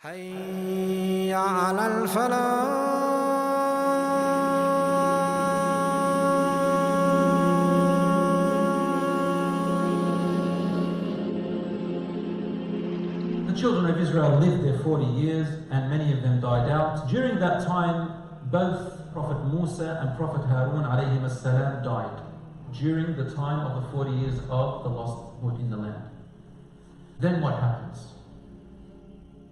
حي على الفلاح. The children of Israel lived there 40 years and many of them died out. During that time, both Prophet Musa and Prophet Harun alayhim as-salam died during the time of the 40 years of the lost wood in the land. Then what happens?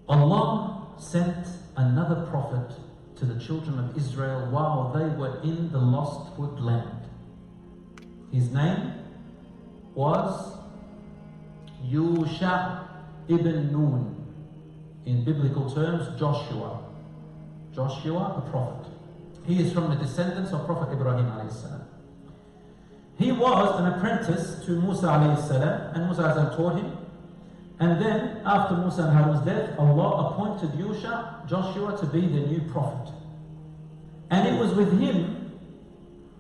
Allah sent another prophet to the children of Israel while they were in the lost wood land. His name was Yusha Ibn Nun. In biblical terms, Joshua, a prophet. He is from the descendants of Prophet Ibrahim a.s. He was an apprentice to Musa a.s. and Musa AS taught him. And then, after Musa and Harun's death, Allah appointed Joshua, to be the new prophet. And it was with him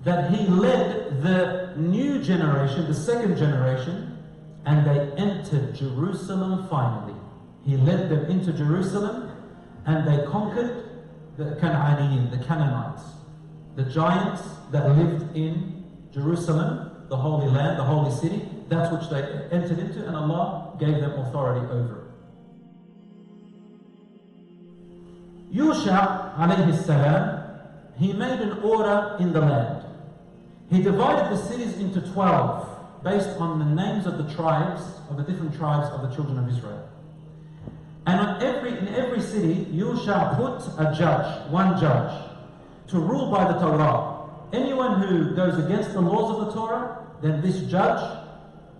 that he led the new generation, the second generation, and they entered Jerusalem finally. He led them into Jerusalem and they conquered the Canaanites, the Canaanites, the giants that lived in Jerusalem, the Holy Land, the Holy City. That's which they entered into, and Allah gave them authority over it. Yusha alayhi salam, he made an order in the land. He divided the cities into 12 based on the names of the tribes, of the different tribes of the children of Israel. And in every city, Yusha put a judge, one judge, to rule by the Torah. Anyone who goes against the laws of the Torah, then this judge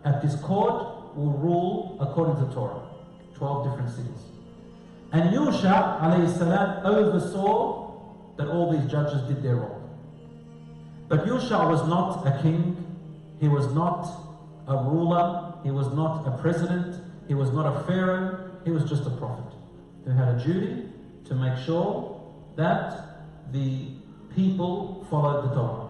at this court will rule according to Torah. 12 different cities. And Yusha alayhi salam oversaw that all these judges did their role. But Yusha was not a king, he was not a ruler, he was not a president, he was not a pharaoh, he was just a prophet who had a duty to make sure that the people followed the Torah.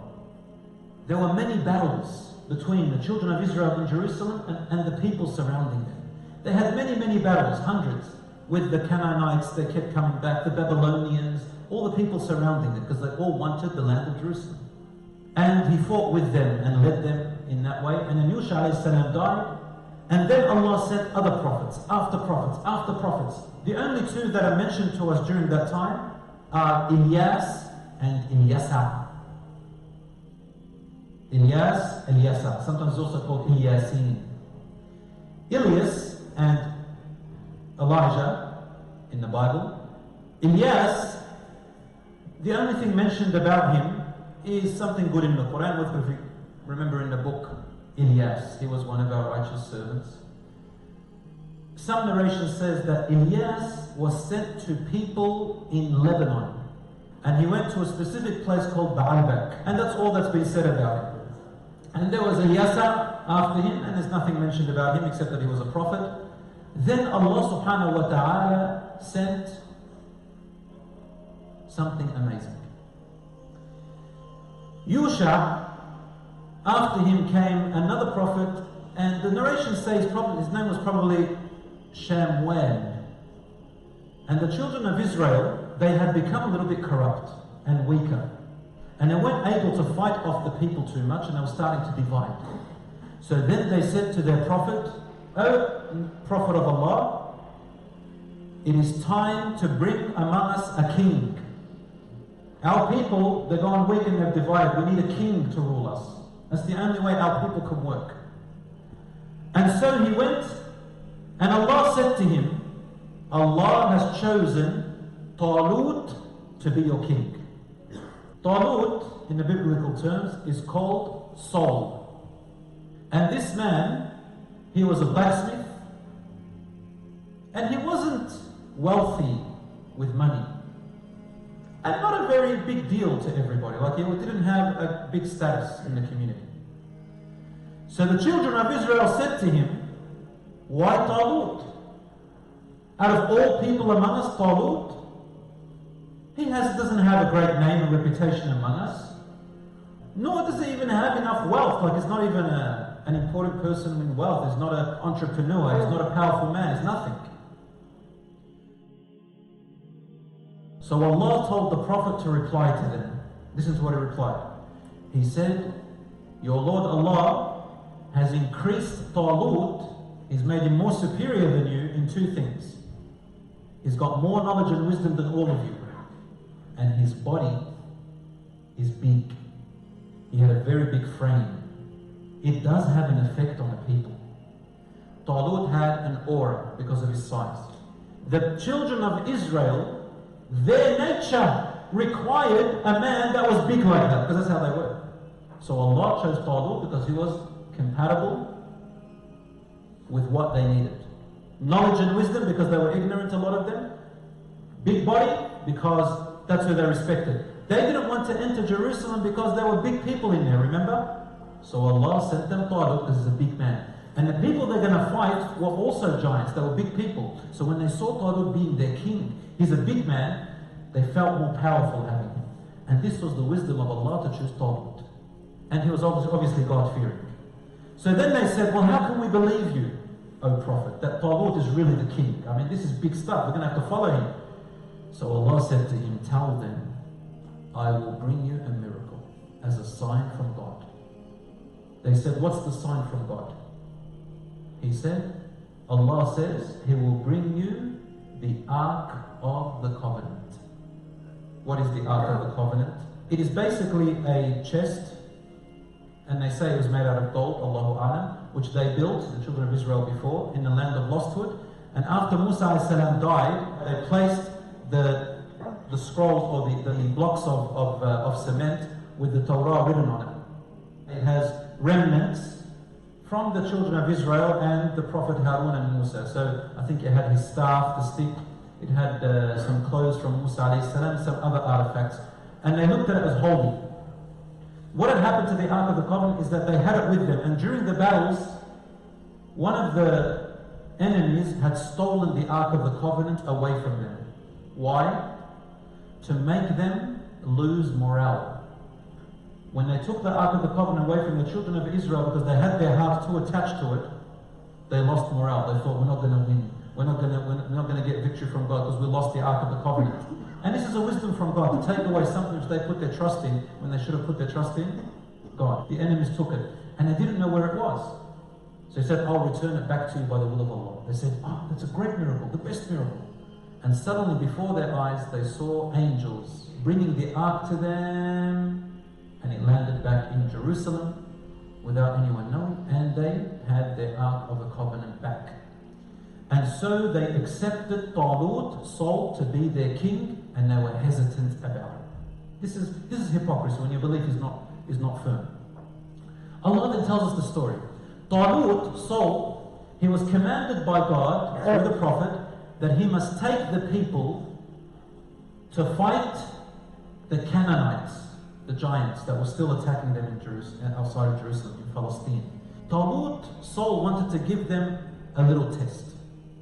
There were many battles between the children of Israel in Jerusalem and the people surrounding them. They had many battles, hundreds, with the Canaanites. They kept coming back, the Babylonians, all the people surrounding them, because they all wanted the land of Jerusalem. And he fought with them and led them in that way. And then Yusha alayhi salam died. And then Allah sent other prophets, after prophets, after prophets. The only two that are mentioned to us during that time are Ilyas and Al-Yasa. Ilyas, Al-Yasa, sometimes also called Ilyasin. Ilyas and Elijah in the Bible. Ilyas, the only thing mentioned about him is something good in the Qur'an. If you remember in the book Ilyas, he was one of our righteous servants. Some narration says that Ilyas was sent to people in Lebanon, and he went to a specific place called Baalbek, and that's all that's been said about him. And there was Al-Yasa after him, and there's nothing mentioned about him except that he was a prophet. Then Allah subhanahu wa ta'ala sent something amazing. Yusha, after him came another prophet, and the narration says his name was probably Shamwan. And the children of Israel, they had become a little bit corrupt and weaker. And they weren't able to fight off the people too much, and they were starting to divide. So then they said to their prophet, "O Prophet of Allah, it is time to bring among us a king. Our people, they're gone weak and they've divided. We need a king to rule us. That's the only way our people can work." And so he went, and Allah said to him, Allah has chosen Talut to be your king. Talut, in the biblical terms, is called Saul. And this man, he was a blacksmith, and he wasn't wealthy with money. And not a very big deal to everybody, like he didn't have a big status in the community. So the children of Israel said to him, "Why Talut? Out of all people among us, Talut? He doesn't have a great name and reputation among us. Nor does he even have enough wealth. Like, he's not even an important person in wealth. He's not an entrepreneur. He's not a powerful man. He's nothing." So Allah told the Prophet to reply to them. Listen to what he replied. He said, your Lord Allah has increased Talut, He's made him more superior than you in two things. He's got more knowledge and wisdom than all of you. And his body is big. He had a very big frame. It does have an effect on the people. Talut had an aura because of his size. The children of Israel, their nature required a man that was big like that, because that's how they were. So Allah chose Talut because he was compatible with what they needed. Knowledge and wisdom because they were ignorant, a lot of them. Big body because that's who they respected. They didn't want to enter Jerusalem because there were big people in there, remember? So Allah sent them Talut because he's a big man. And the people they're going to fight were also giants. They were big people. So when they saw Talut being their king, he's a big man, they felt more powerful having him. And this was the wisdom of Allah to choose Talut. And he was obviously God-fearing. So then they said, well, how can we believe you, O Prophet, that Talut is really the king? I mean, this is big stuff. We're going to have to follow him. So Allah said to him, tell them, I will bring you a miracle as a sign from God. They said, what's the sign from God? He said, Allah says, He will bring you the Ark of the Covenant. What is the Ark of the Covenant? It is basically a chest, and they say it was made out of gold, Allahu A'lam, which they built, the children of Israel, before, in the land of Lostwood. And after Musa AS died, they placed the scrolls or the blocks of cement with the Torah written on it. It has remnants from the children of Israel and the Prophet Harun and Musa. So I think it had his staff, the stick, it had some clothes from Musa AS, some other artifacts, and they looked at it as holy. What had happened to the Ark of the Covenant is that they had it with them, and during the battles, one of the enemies had stolen the Ark of the Covenant away from them. Why? To make them lose morale. When they took the Ark of the Covenant away from the children of Israel because they had their hearts too attached to it, they lost morale. They thought, we're not going to win. We're not going to get victory from God because we lost the Ark of the Covenant. And this is a wisdom from God, to take away something which they put their trust in when they should have put their trust in God. The enemies took it and they didn't know where it was. So He said, I'll return it back to you by the will of Allah. They said, oh, that's a great miracle, the best miracle. And suddenly before their eyes they saw angels bringing the Ark to them, and it landed back in Jerusalem without anyone knowing, and they had their Ark of the Covenant back. And so they accepted Talut, Saul, to be their king, and they were hesitant about it. This is hypocrisy when your belief is not firm. Allah then tells us the story. Talut, Saul, he was commanded by God through the Prophet that he must take the people to fight the Canaanites, the giants that were still attacking them in Jerusalem, outside of Jerusalem, in Palestine. Talut, Saul wanted to give them a little test.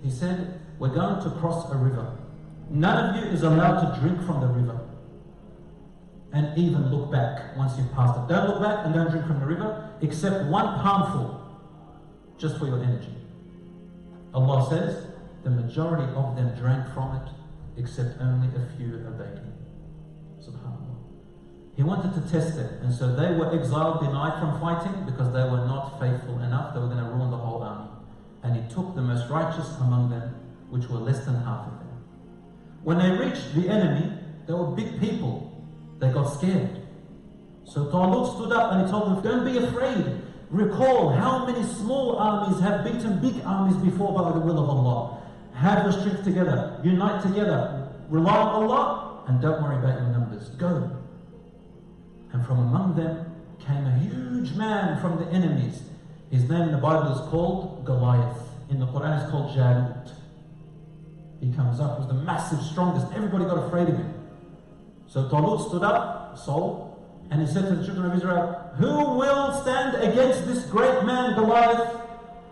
He said, we're going to cross a river. None of you is allowed to drink from the river and even look back once you've passed it. Don't look back and don't drink from the river except one palmful, just for your energy. Allah says, the majority of them drank from it, except only a few obeyed him. SubhanAllah. He wanted to test it, and so they were exiled, denied from fighting because they were not faithful enough. They were going to ruin the whole army. And He took the most righteous among them, which were less than half of them. When they reached the enemy, they were big people. They got scared. So Talut stood up and he told them, don't be afraid. Recall how many small armies have beaten big armies before by the will of Allah. Have your strength together, unite together, rely on Allah, and don't worry about your numbers. Go. And from among them came a huge man from the enemies. His name in the Bible is called Goliath. In the Qur'an it's called Jalut. He comes up, was the massive, strongest. Everybody got afraid of him. So Talut stood up, Saul, and he said to the children of Israel, who will stand against this great man Goliath?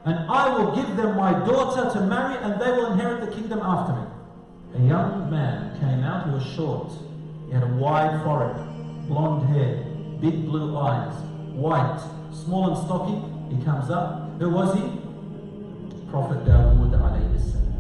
And I will give them my daughter to marry, and they will inherit the kingdom after me. A young man came out who was short. He had a wide forehead, blonde hair, big blue eyes, white, small and stocky. He comes up. Who was he? Prophet Dawood alayhi salam.